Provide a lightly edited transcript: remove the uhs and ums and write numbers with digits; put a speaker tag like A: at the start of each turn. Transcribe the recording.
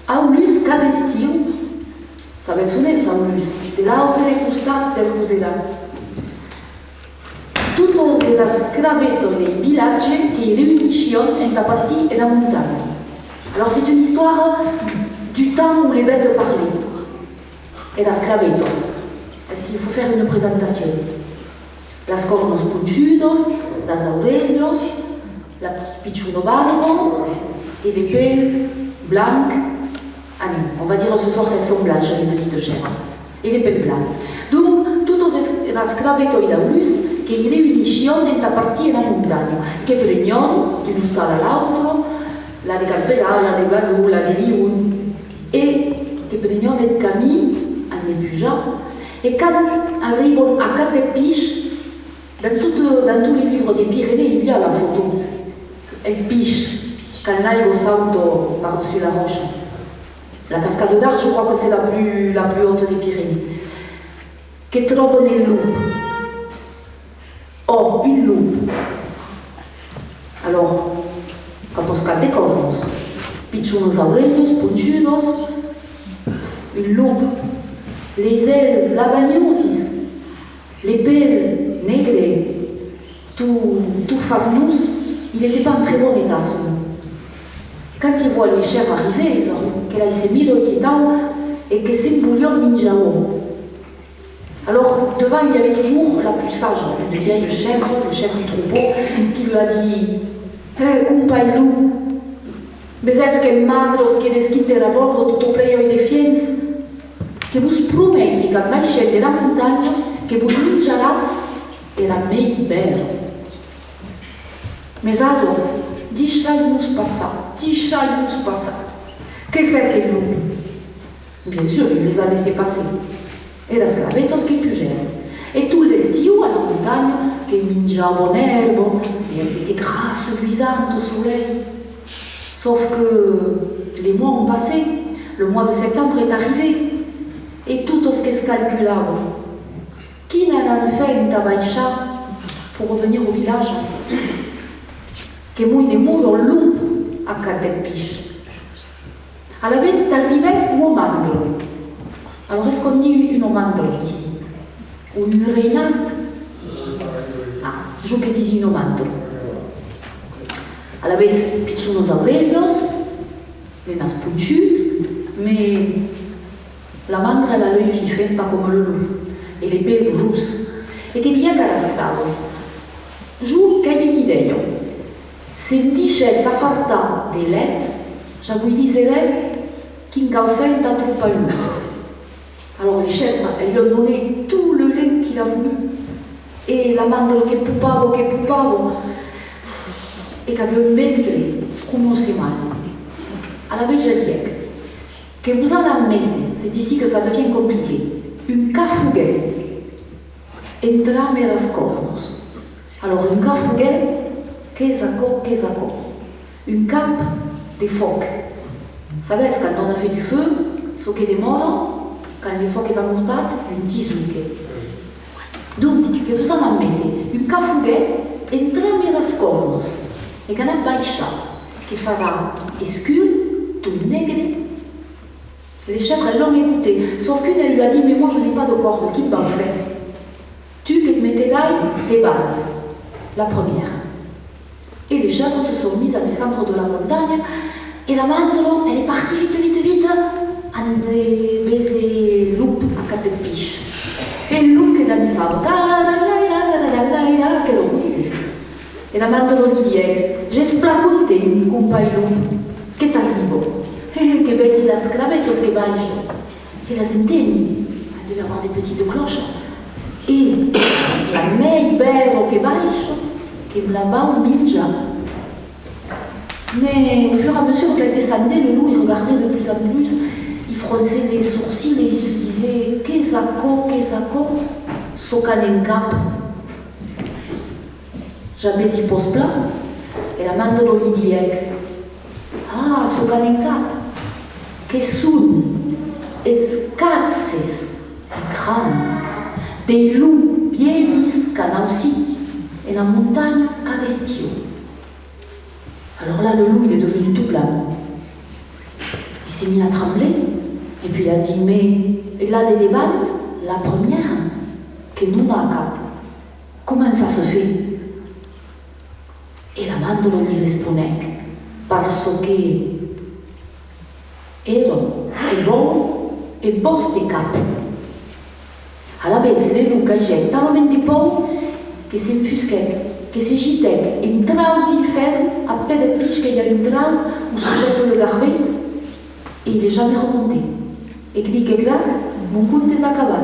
A: Aulus cada estiu, sabes on és Aulus? De l'altre costat del Roseran. Tots els esclavetons des villages qui réunissaient en ta partie et la montagne. Alors c'est une histoire du temps où les bêtes parlaient. Et las esclavetos. Est-ce qu'il faut faire une présentation? Las cornos punchudos, las aurelios, la pichuno barbo et les pelles blancs. Allez, on va dire ce soir qu'elles sont blanches, les petites chèvres. Et les pelles blancs. Donc, tous les esclavetons d'Aulus qui réunissaient en ta partie et la montagne, qui prenaient d'une stade à l'autre, la de Carpella, la de Balou, la de Lyon, et qui prenaient des camis en épugeant. Et quand arrivent à Catepiche, dans tous les livres des Pyrénées, il y a la photo. Elle piche quand l'aigua saute par-dessus la roche. La cascade d'Arche, je crois que c'est la plus haute des Pyrénées. Che trovano il lupo. Oh, une loupe. Alors, capos de cornos, pichunos aurelios, punchudos, une loupe. Les ailes lagagnosis, les pelles negres, tout farnous, il n'était pas en très bon état, son. Quand il voit les chèvres arriver, qu'elle s'est mis le quittant et que c'est bouillon minjao. Alors, devant, il y avait toujours la plus sage, une vieille chèvre, le chef du troupeau, qui lui a dit « Hé, compailou, besets que magros que desquinte a bordo tutto pleio de fiens, que vos prometi qu'al baixet de la montagne, que vos minjarats era mei ber. Mais alors, deixai-nos passar. Que faire que nous? Bien sûr, il les a laissés passer. Et les esclavetos qui pugèrent. Et tout l'estiu à la montagne, qui mingeaven herbe, et elles étaient grasses, luisantes au soleil. Sauf que les mois ont passé, le mois de septembre est arrivé, et tout ce qui se calculava. Qui n'en fait un baixar pour revenir au village? Que muy de muro loup à Catepiche. À la bête arrivait un omandro. Alors est-ce qu'on dit une omandro ici? Ou une reinarte? Ah, je que dis une omandro. À la bête, pichunos aurelios, les nas punchutes, mais la mandre elle a l'œil vif, pas comme le loup, et les pelles rousses. Et que dit à Carasclados? Je qu'ai une idée. Se dice s'affarta des lettres, je vous dirais qu'il en fait un trop à une. Alors les chèvres, elles lui ont donné tout le lait qu'il a voulu. Et la mandre che pupavo, et qu'avait un ventre, comme c'est mal. À la bête, je dis que vous en admettez, c'est ici que ça devient compliqué. Un cafouguet, entrambe las cornos. Alors un cafouguet, qu'est-ce une cape de phoques. Vous savez, quand on a fait du feu, ce qui est mort, quand les phoques sont mortes, une tisouque. Donc, que vous en mettez, une cafouguet entrambe las cornos, et quand on baixa, qui fera escure, tout nègre. Les chèvres, elles l'ont écouté, sauf qu'une, elle lui a dit, mais moi je n'ai pas de cornes, qui m'en fait? Tu que te mettais là, des battes. La première. Et les chèvres se sont mises à descendre de la montagne, et la mandre, elle est partie vite, en des baisers loup à Catepiche. Et le loup qui dansava, et la mandre lui dit, j'esplaconte, compailou, que t'arrive, que baisi las cravetos que baixo, et la centeni, elle devait avoir des petites cloches, et la mei bero que baixo, qui me là-bas au minja. Mais au fur et à mesure qu'elle descendait, le loup il regardait de plus en plus, il fronçait les sourcils et il se disait « Qu'est-ce socanencap ?» Jamais il pose plat. Et la mandre lui dit « Ah, Ah, so canecat, que són els catzes de crani, dei lu pievis qu'han ausit en la montagne cada estiu. Alors là, le loup, il est devenu tout blanc. Il s'est mis à trembler, et puis il a dit, mais là, des débats, la première, que nous n'a cap. Comment ça se fait? Et la mandolo gli rispondait, parce que ero e bon e bos de cap. À la vez, le loup cageait tellement de pau que s'enfusquait, que se gitait un trau d'infern à peu de piche qu'il y a un trau où se jette le garbet et il n'est jamais remonté. Et dit que là, mon compte est acabé.